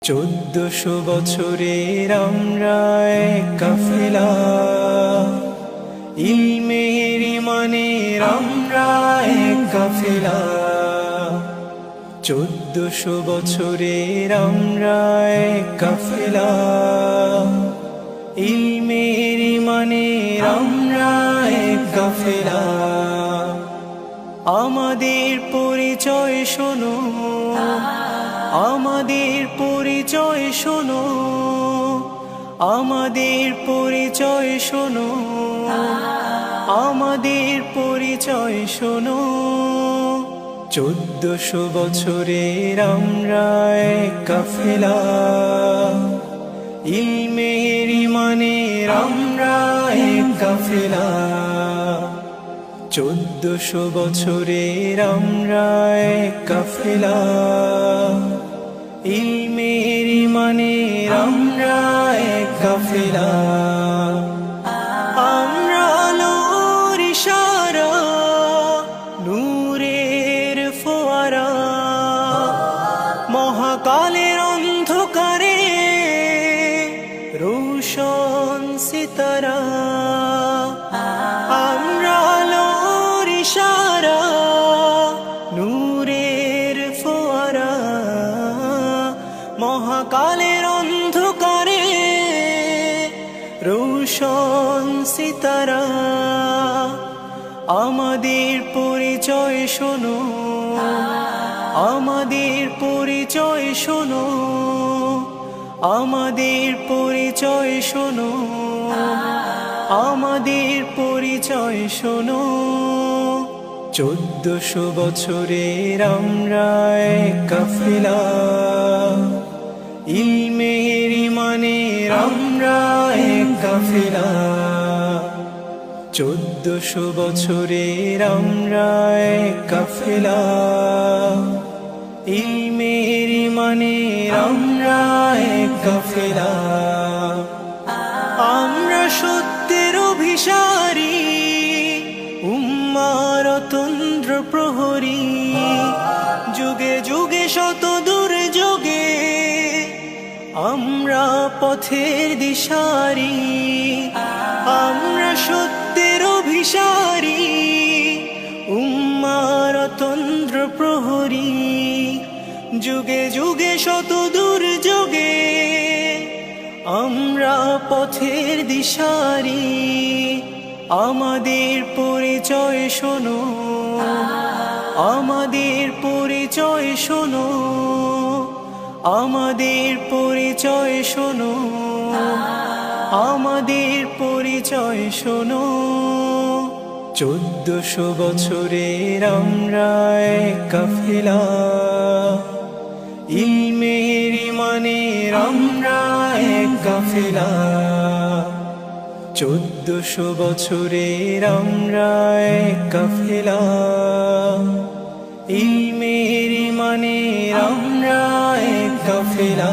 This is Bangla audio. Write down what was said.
1400 বছরের আমরা এক কাফেলা, ইলমের ইমানের আমরা এক কাফেলা। 1400 বছরের আমরা এক কাফেলা, ইলমের ইমানের আমরা এক কাফেলা। আমাদের পরিচয় শোনো, আমাদের পরিচয় শোনো, আমাদের পরিচয় শোনো, আমাদের পরিচয় শোনো। 1400 বছরের আমরা এক কাফেলা, ইলমের ইমানের আমরা এক কাফেলা। 1400 বছরের আমরা এক কাফেলা, ইলমের ইমানের আমরা এক কাফেলা। আমরা আলোর ইশারা, নূরের ফোয়ারা, মহাকালের অন্ধকারে রোশন সিতারা। আমরা আলোর ইশারা, নূরের ফোয়ারা, মহাকালের অন্ধকারে রোশন সিতারা। আমাদের পরিচয় শোনো, আমাদের পরিচয় শোনো, আমাদের পরিচয় শোনো, আমাদের পরিচয় শোনো। 1400 বছরের আমরা এক কাফেলা, ইলমের ইমানের আমরা এক কাফেলা। 1400 বছরের আমরা এক কাফেলা, ইলমের ইমানের আমরা এক কাফেলা। আমরা সত্যের অভিসারী, উম্মার তন্দ্র প্রহরী, যুগে যুগে শত দুর্যোগে আমরা পথের দিশারি। আমরা সত্যের অভিসারী, উম্মার তন্দ্র প্রহরী, যুগে যুগে শত দুর্যোগে আমরা পথের দিশারি। আমাদের পরিচয় শোনো, আমাদের পরিচয় শোনো, আমাদের পরিচয় শোনো, আমাদের পরিচয় শোনো। 1400 বছরের আমরা এক কাফেলা, ইলমের ইমানের আমরা এক কাফেলা। 1400 বছরের আমরা এক কাফেলা, ইলমের ইমানের আমরা এক কাফেলা।